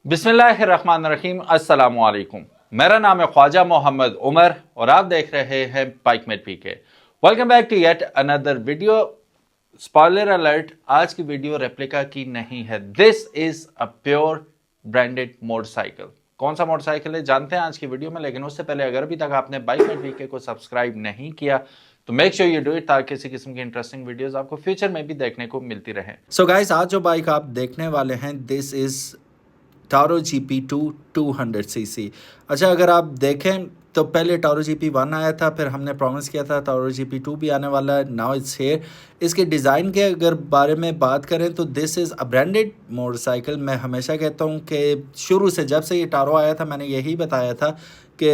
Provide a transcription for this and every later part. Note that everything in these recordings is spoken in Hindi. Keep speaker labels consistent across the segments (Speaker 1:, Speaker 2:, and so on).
Speaker 1: बिस्मिल्लाहिर्रहमानिर्रहीम, अस्सलामु अलैकुम। मेरा नाम है ख्वाजा मोहम्मद उमर और आप देख रहे हैं bikemate PK. Welcome back to yet another video. Spoiler alert, आज की वीडियो रेप्लिका की नहीं है। This is a pure branded motorcycle. कौन सा मोटरसाइकिल है जानते हैं आज की वीडियो में, लेकिन उससे पहले अगर अभी तक आपने बाइकमेट पीके को सब्सक्राइब नहीं किया तो make sure you do it, ताकि किसी किस्म की इंटरेस्टिंग वीडियोस आपको फ्यूचर में भी देखने को मिलती रहे।
Speaker 2: सो गाइस, आज जो बाइक आप देखने वाले हैं this is tarot GP2 200cc। अच्छा, अगर आप देखें तो पहले टारो GP1 आया था, फिर हमने प्रॉमिस किया था टारो GP2 भी आने वाला है। Now it's here. इसके डिज़ाइन के अगर बारे में बात करें तो this is a branded motorcycle. मैं हमेशा कहता हूँ कि शुरू से जब से ये टारो आया था मैंने यही बताया था कि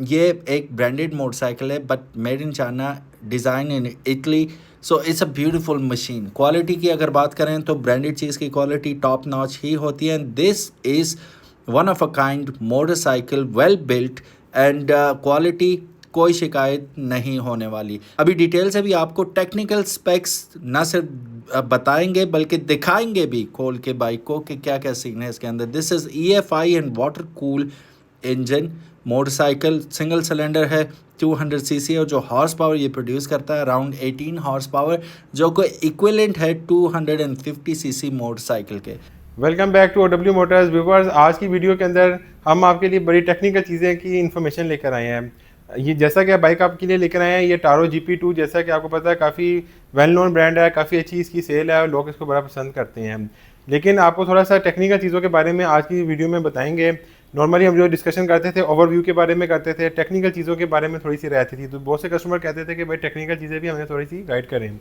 Speaker 2: ये एक ब्रांडेड मोटरसाइकिल है, but made in China, design in Italy. So it's a beautiful machine. Quality की अगर बात करें तो ब्रांडेड चीज़ की क्वालिटी टॉप नॉच ही होती है। This is one of a kind motorcycle, well built and quality कोई शिकायत नहीं होने वाली। अभी डिटेल से भी आपको टेक्निकल स्पेक्स ना सिर्फ बताएंगे बल्कि दिखाएंगे भी खोल के बाइक को कि क्या क्या सीन है इसके अंदर। This is EFI and water cool engine motorcycle, single cylinder है, 200cc, और जो हॉर्स पावर ये प्रोड्यूस करता है अराउंड 18 हॉर्स पावर, जो को इक्विवेलेंट है 250cc मोटरसाइकिल के।
Speaker 3: Welcome back to OW Motors viewers. आज की वीडियो के अंदर हम आपके लिए बड़ी टेक्निकल चीज़ें की इन्फॉर्मेशन लेकर आए हैं। ये जैसा कि बाइक आपके लिए लेकर आए हैं, ये टारो GP2, जैसा कि आपको पता है काफ़ी वेल नोन ब्रांड है, काफ़ी अच्छी इसकी सेल है और लोग इसको बड़ा पसंद करते हैं। लेकिन आपको थोड़ा सा टेक्निकल चीज़ों के बारे में आज की वीडियो में बताएंगे। नॉर्मली हम जो डिस्कशन करते थे ओवरव्यू के बारे में करते थे, टेक्निकल चीज़ों के बारे में थोड़ी सी रहती थी, तो बहुत से कस्टमर कहते थे कि भाई टेक्निकल चीज़ें भी हमें थोड़ी सी गाइड करें।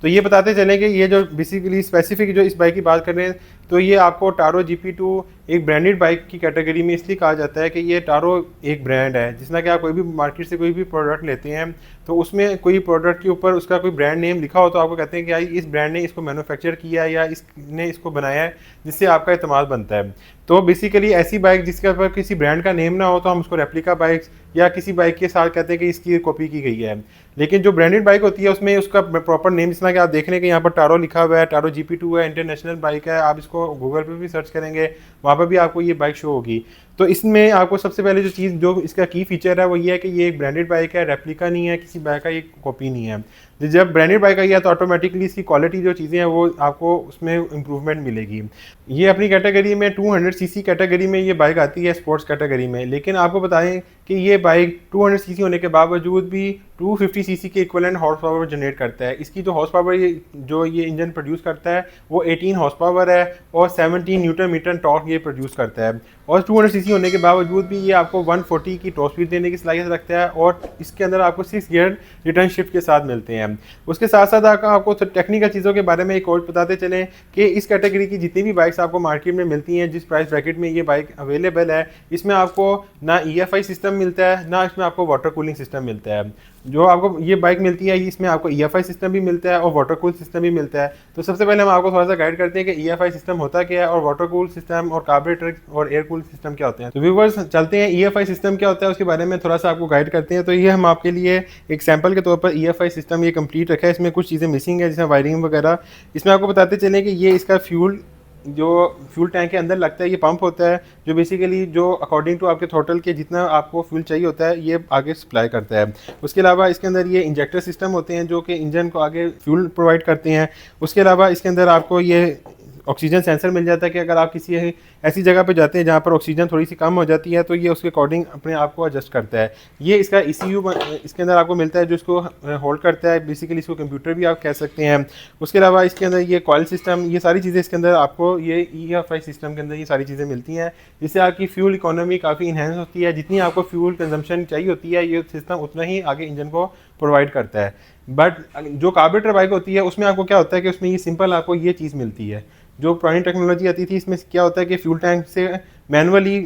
Speaker 3: तो ये बताते चलें कि ये जो बेसिकली स्पेसिफिक जो इस बाइक की बात कर रहे हैं, तो ये आपको टारो GP2 एक ब्रांडेड बाइक की कैटेगरी में इसलिए कहा जाता है कि ये टारो एक ब्रांड है। जिसना कि आप कोई भी मार्केट से कोई भी प्रोडक्ट लेते हैं तो उसमें कोई प्रोडक्ट के ऊपर उसका कोई ब्रांड नेम लिखा हो तो आपको कहते हैं कि यार इस ब्रांड ने इसको मैन्युफैक्चर किया या इसने इसको बनाया है, जिससे आपका इत्तेमाद बनता है। तो बेसिकली ऐसी बाइक जिसके ऊपर किसी ब्रांड का नेम ना हो तो हम उसको रेप्लिका बाइक्स या किसी बाइक के साथ कहते हैं कि इसकी कॉपी की गई है। लेकिन जो ब्रांडेड बाइक होती है उसमें उसका प्रॉपर नेम, जिसना कि आप देख रहे हैं कि यहाँ पर टारो लिखा हुआ है, टारो GP2 है, इंटरनेशनल बाइक है। आप इसको गूगल पे भी सर्च करेंगे, वहाँ पर भी आपको ये बाइक शो होगी। तो इसमें आपको सबसे पहले जो चीज़, जो इसका की फीचर है वो ये है कि ये एक ब्रांडेड बाइक है, रेप्लिका नहीं है, किसी बाइक का ये कॉपी नहीं है। जब ब्रांडेड बाइक आई है तो ऑटोमेटिकली इसकी क्वालिटी जो चीज़ें हैं वो आपको उसमें इम्प्रूवमेंट मिलेगी। ये अपनी कैटेगरी में 200cc कैटेगरी में ये बाइक आती है, स्पोर्ट्स कैटेगरी में। लेकिन आपको बताएं कि ये बाइक 200cc होने के बावजूद भी 250cc के इक्विवेलेंट हॉर्स पावर जनरेट करता है। इसकी जो हॉर्स पावर ये इंजन प्रोड्यूस करता है वो 18 हॉर्स पावर है और 17 न्यूटन मीटर टॉर्क ये प्रोड्यूस करता है। और 200cc होने के बावजूद भी ये आपको 140 की टॉप स्पीड देने की सलाहियत रखता है और इसके अंदर आपको 6 गियर रिटर्न शिफ्ट के साथ मिलते हैं। उसके साथ साथ आपको टेक्निकल चीज़ों के बारे में एक और बताते चलें कि इस कैटेगरी की जितनी भी बाइक्स आपको मार्केट में मिलती हैं, जिस प्राइस ब्रैकेट में ये बाइक अवेलेबल है, इसमें आपको ना EFI सिस्टम मिलता है ना इसमें आपको वाटर कूलिंग सिस्टम मिलता है। जो आपको ये बाइक मिलती है इसमें आपको EFI सिस्टम भी मिलता है और वाटर कूल सिस्टम भी मिलता है। तो सबसे पहले हम आपको थोड़ा सा गाइड करते हैं कि EFI सिस्टम होता क्या है और वाटर कूल सिस्टम और कार्बोरेटर और एयर कूल सिस्टम क्या होते हैं। तो व्यूअर्स चलते हैं, EFI सिस्टम क्या होता है उसके बारे में थोड़ा सा आपको गाइड करते हैं। तो ये हम आपके लिए एक सैम्पल के तौर पर EFI सिस्टम ये कंप्लीट रखा है। इसमें कुछ चीज़ें मिसिंग है, जैसे वायरिंग वगैरह। इसमें आपको बताते चलें कि ये इसका जो फ्यूल टैंक के अंदर लगता है, ये पंप होता है जो बेसिकली जो अकॉर्डिंग टू आपके थ्रोटल के जितना आपको फ्यूल चाहिए होता है ये आगे सप्लाई करता है। उसके अलावा इसके अंदर ये इंजेक्टर सिस्टम होते हैं जो कि इंजन को आगे फ्यूल प्रोवाइड करते हैं। उसके अलावा इसके अंदर आपको ये ऑक्सीजन सेंसर मिल जाता है कि अगर आप किसी ऐसी जगह पे जाते हैं जहाँ पर ऑक्सीजन थोड़ी सी कम हो जाती है तो ये उसके अकॉर्डिंग अपने आप को एडजस्ट करता है। ये इसका ECU इसके अंदर आपको मिलता है जो इसको होल्ड करता है, बेसिकली इसको कंप्यूटर भी आप कह सकते हैं। उसके अलावा इसके अंदर ये कॉइल सिस्टम, ये सारी चीज़ें इसके अंदर आपको ये EFI सिस्टम के अंदर ये सारी चीज़ें मिलती हैं, जिससे आपकी फ्यूल इकोनॉमी काफ़ी इन्हेंस होती है। जितनी आपको फ्यूल कंजम्पशन चाहिए होती है ये सिस्टम उतना ही आगे इंजन को प्रोवाइड करता है। बट जो कार्बोरेटर बाइक होती है उसमें आपको क्या होता है कि उसमें ये सिंपल आपको ये चीज़ मिलती है। जो पुरानी टेक्नोलॉजी आती थी इसमें क्या होता है कि फ्यूल टैंक से मैनुअली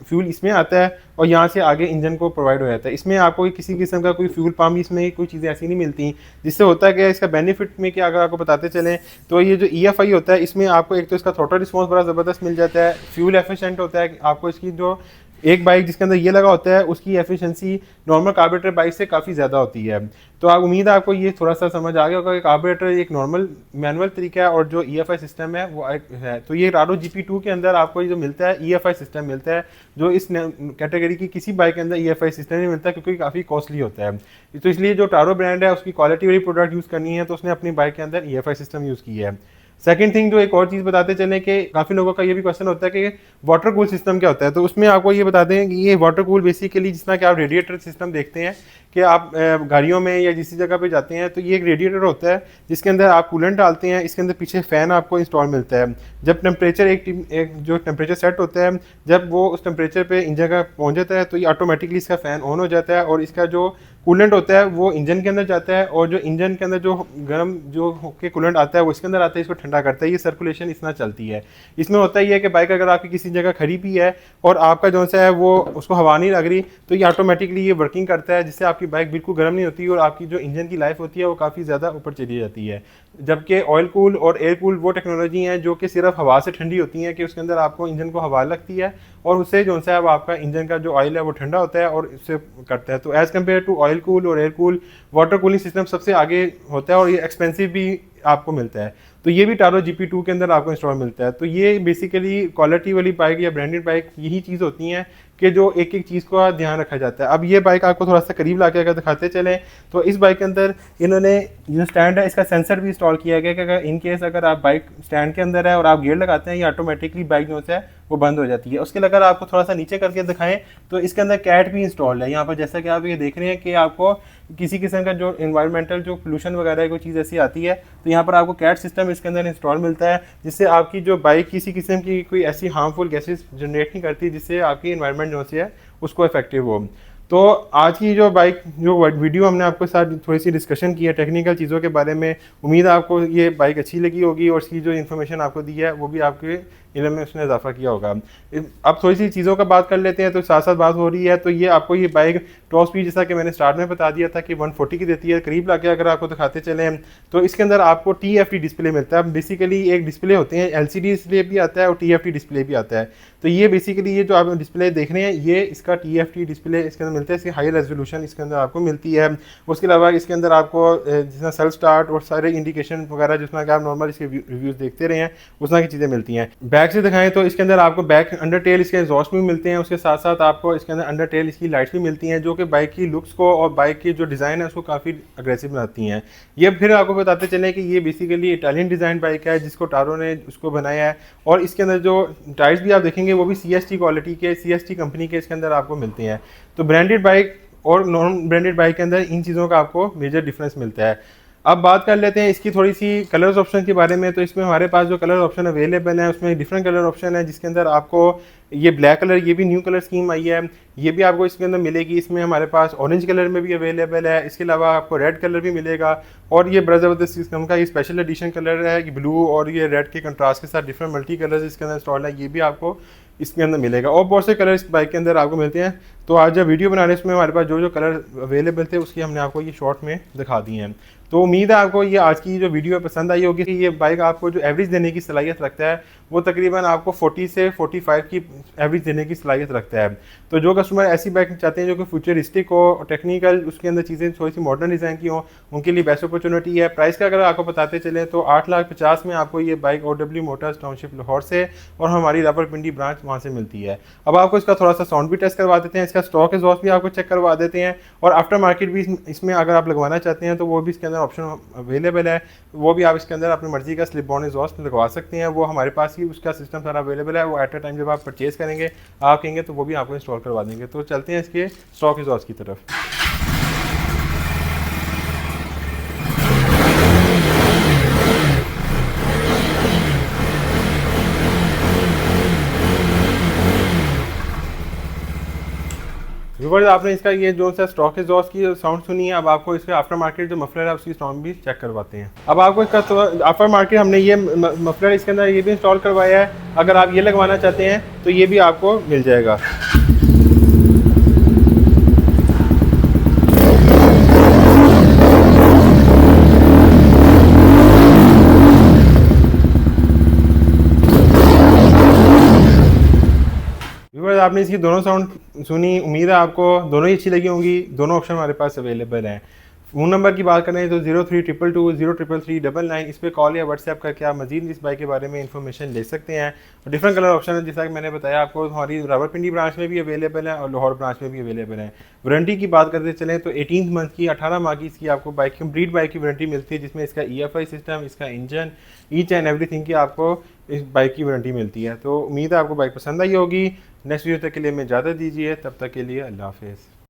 Speaker 3: फ्यूल इसमें आता है और यहाँ से आगे इंजन को प्रोवाइड हो जाता है। इसमें आपको किसी किस्म का कोई फ्यूल पम्प, इसमें कोई चीज़ें ऐसी नहीं मिलती। जिससे होता है कि इसका बेनिफिट में क्या, अगर आपको बताते चलें तो ये जो EFI होता है इसमें आपको एक तो इसका थ्रोटल रिस्पॉन्स बड़ा ज़बरदस्त मिल जाता है, फ्यूल एफिशिएंट होता है, आपको इसकी जो एक बाइक जिसके अंदर ये लगा होता है उसकी एफिशिएंसी नॉर्मल कार्बोरेटर बाइक से काफ़ी ज़्यादा होती है। तो आप उम्मीद है आपको ये थोड़ा सा समझ आ गया होगा कि कार्बोरेटर एक नॉर्मल मैनुअल तरीका है और जो EFI सिस्टम है वो है। तो ये टारो GP2 के अंदर आपको जो मिलता है EFI सिस्टम मिलता है, जो इस कैटेगरी की किसी बाइक के अंदर EFI सिस्टम नहीं मिलता क्योंकि काफ़ी कॉस्टली होता है। तो इसलिए जो टारो ब्रांड है उसकी क्वालिटी वाली प्रोडक्ट यूज़ करनी है तो उसने अपनी बाइक के अंदर EFI सिस्टम यूज़ की है। सेकंड थिंग जो एक और चीज़ बताते चलें कि काफ़ी लोगों का ये भी क्वेश्चन होता है कि वाटर कूल सिस्टम क्या होता है। तो उसमें आपको ये बताते हैं कि ये वाटर कूल बेसिकली जिस तरह कि आप रेडिएटर सिस्टम देखते हैं कि आप गाड़ियों में या जिस जगह पे जाते हैं तो ये एक रेडिएटर होता है जिसके अंदर आप कूलेंट डालते हैं, इसके अंदर पीछे फ़ैन आपको इंस्टॉल मिलता है। जब टेम्परेचर एक जो टेम्परेचर सेट होता है, जब वो उस टेम्परेचर पे इंजन का पहुंच जाता है तो ये ऑटोमेटिकली इसका फ़ैन ऑन हो जाता है और इसका जो कूलेंट होता है वो इंजन के अंदर जाता है और जो इंजन के अंदर जो गर्म जो के कूलेंट आता है वो इसके अंदर आता है, इसको ठंडा करता है। ये सर्कुलेशन इस तरह चलती है। इसमें होता ही है कि बाइक अगर आपकी किसी जगह खड़ी भी है और आपका जो सा है वो उसको हवा नहीं लग रही तो ये ऑटोमेटिकली ये वर्किंग करता है जिससे आपकी बाइक बिल्कुल गर्म नहीं होती और आपकी जो इंजन की लाइफ होती है वो काफ़ी ज़्यादा ऊपर चली जाती है। जबकि ऑयल कूल और एयर कूल वो टेक्नोलॉजी हैं जो कि सिर्फ हवा से ठंडी होती हैं कि उसके अंदर आपको इंजन को हवा लगती है और उससे जो सा है आपका इंजन का जो ऑयल है वो ठंडा होता है और इससे करता है। तो as compare to oil cool और air cool, water cooling system सबसे आगे होता है और ये एक्सपेंसिव भी आपको मिलता है। तो ये भी टारो GP2 के अंदर आपको इंस्टॉल मिलता है। तो ये बेसिकली क्वालिटी वाली बाइक या ब्रांडेड बाइक यही चीज़ होती हैं कि जो एक एक चीज़ का ध्यान रखा जाता है। अब ये बाइक आपको थोड़ा सा करीब लाके अगर दिखाते चलें तो इस बाइक के अंदर इन्होंने जो स्टैंड है इसका सेंसर भी इंस्टॉल किया गया कि अगर इन केस अगर आप बाइक स्टैंड के अंदर है और आप गियर लगाते हैं ये ऑटोमेटिकली बाइक जो है वो बंद हो जाती है। उसके लिए अगर आपको थोड़ा सा नीचे करके दिखाएं तो इसके अंदर कैट भी इंस्टॉल्ड है यहाँ पर, जैसा कि आप ये देख रहे हैं कि आपको किसी किस्म का जो इन्वायरमेंटल जो पोल्यूशन वगैरह कोई चीज़ ऐसी आती है तो यहाँ पर आपको कैट सिस्टम इसके अंदर इंस्टॉल मिलता है जिससे आपकी जो बाइक किसी किस्म की कोई ऐसी हार्मफुल गैसेस जनरेट नहीं करती जिससे आपकी इन्वायरमेंट जो सी है उसको इफेक्टिव हो। तो आज की जो बाइक जो वीडियो हमने आपके साथ थोड़ी सी डिस्कशन की है टेक्निकल चीज़ों के बारे में, उम्मीद है आपको ये बाइक अच्छी लगी होगी और इसकी जो इन्फॉर्मेशन आपको दी है वो भी आपके इल्म में उसने इजाफा किया होगा। अब थोड़ी सी चीज़ों का बात कर लेते हैं। तो साथ साथ बात हो रही है तो ये आपको ये बाइक टॉप स्पीड जैसा कि मैंने स्टार्ट में बता दिया था कि 140 की देती है। करीब लाके अगर आपको दिखाते चलें तो इसके अंदर आपको TFT डिस्प्ले मिलता है। बेसिकली एक डिस्प्ले होते हैं, LCD डिस्प्ले भी आता है और TFT डिस्प्ले भी आता है। तो ये बेसिकली ये जो आप डिस्प्ले देख रहे हैं ये इसका TFT डिस्प्ले इसके अंदर मिलता है, इसकी हाई रेजोल्यूशन इसके अंदर आपको मिलती है। उसके अलावा इसके अंदर आपको जितना सेल्फ स्टार्ट और सारे इंडिकेशन वगैरह जिसमें आप नॉर्मल इसके रिव्यूज़ देखते रहे हैं उस तरह की चीज़ें मिलती हैं। बैक से दिखाएं तो इसके अंदर आपको बैक अंडर टेल इसके एग्जॉस्ट भी मिलते हैं। उसके साथ साथ आपको इसके अंदर अंडर टेल इसकी लाइट्स भी मिलती हैं जो कि बाइक की लुक्स को और बाइक की जो डिज़ाइन है उसको काफ़ी अग्रेसिव बनाती हैं। ये फिर आपको बताते चलें कि ये बेसिकली इटालियन डिज़ाइन बाइक है जिसको टारो ने उसको बनाया है और इसके अंदर जो टायर्स भी आप देखेंगे वो भी CST क्वालिटी के, CST कंपनी के इसके अंदर आपको मिलते हैं। तो ब्रांडेड बाइक और नॉन ब्रांडेड बाइक के अंदर इन चीज़ों का आपको मेजर डिफरेंस मिलता है। अब बात कर लेते हैं इसकी थोड़ी सी कलर्स ऑप्शन के बारे में। तो इसमें हमारे पास जो कलर ऑप्शन अवेलेबल है उसमें डिफरेंट कलर ऑप्शन है जिसके अंदर आपको ये ब्लैक कलर, ये भी न्यू कलर स्कीम आई है, ये भी आपको इसके अंदर मिलेगी। इसमें हमारे पास ऑरेंज कलर में भी अवेलेबल है, इसके अलावा आपको रेड कलर भी मिलेगा और ये बड़ा ज़बरदस्त सिस्टम का ये स्पेशल एडिशन कलर है कि ब्लू और ये रेड के कंट्रास्ट के साथ डिफरेंट मल्टी कलर्स इसके अंदर इंस्टॉल है, ये भी आपको इसके अंदर मिलेगा और बहुत से कलर इस बाइक के अंदर आपको मिलते हैं। तो आज जब वीडियो बनाने इसमें हमारे पास जो जो कलर अवेलेबल थे उसकी हमने आपको ये शॉर्ट में दिखा दिए हैं। तो उम्मीद है आपको ये आज की जो वीडियो पसंद आई होगी कि ये बाइक आपको जो एवरेज देने की सलाहियत रखता है वो तकरीबन आपको 40 से 45 की एवरेज देने की सलाहियत रखता है। तो जो कस्टमर ऐसी बाइक चाहते हैं जो कि फ्यूचरिस्टिक हो और टेक्निकल उसके अंदर चीज़ें थोड़ी सी मॉडर्न डिज़ाइन की हो उनके लिए बेस्ट अपॉर्चुनिटी है। प्राइस का अगर आपको बताते चलें तो 8,50,000 में आपको ये bike OW Motors township Lahore से और हमारी रावलपिंडी ब्रांच वहाँ से मिलती है। अब आपको इसका थोड़ा सा साउंड भी टेस्ट करवा देते हैं, इसका स्टॉक एग्जॉस्ट भी आपको चेक करवा देते हैं और आफ्टर मार्केट भी इसमें अगर आप लगवाना चाहते हैं तो वो भी इसके अंदर ऑप्शन अवेलेबल है। वो भी आप इसके अंदर अपनी मर्जी का स्लिप ऑन एग्जॉस्ट लगवा सकते हैं, वो हमारे पास ही उसका सिस्टम सारा अवेलेबल है। वो एट अ टाइम जब आप परचेज़ करेंगे आप कहेंगे तो वो भी आपको इंस्टॉल करवा देंगे। तो चलते हैं इसके स्टॉक एग्जॉस्ट की तरफ। व्यूअर्स आपने इसका ये जो सा स्टॉक एग्जॉस्ट की साउंड सुनी है, अब आपको इसका आफ्टर मार्केट जो मफलर है उसकी साउंड भी चेक करवाते हैं। अब आपको इसका आफ्टर मार्केट हमने ये मफलर इसके अंदर ये भी इंस्टॉल करवाया है, अगर आप ये लगवाना चाहते हैं तो ये भी आपको मिल जाएगा। आपने इसकी दोनों साउंड सुनी, उम्मीद है आपको दोनों ही अच्छी लगी होंगी। दोनों ऑप्शन हमारे पास अवेलेबल हैं। फ़ोन नंबर की बात करें तो 0322203399 इस पर कॉल या व्हाट्सएप करके आप मजीद इस बाइक के बारे में इंफॉर्मेशन ले सकते हैं। और डिफरेंट कलर ऑप्शन है, जैसा कि मैंने बताया आपको, हमारी रावलपिंडी ब्रांच में भी अवेलेबल है और लाहौर ब्रांच में भी अवेलेबल है। वारंटी की बात करते चलें तो 18 मंथ की 18 माह की इसकी आपको बाइक कंप्लीट बाइक की वारंटी मिलती है, जिसमें इसका EFI सिस्टम, इसका इंजन, ईच एंड एवरीथिंग की आपको इस बाइक की वारंटी मिलती है। तो उम्मीद है आपको बाइक पसंद आई होगी। नेक्स्ट वीडियो तक के लिए मैं इजाज़त दीजिए, तब तक के लिए अल्लाह हाफिज़।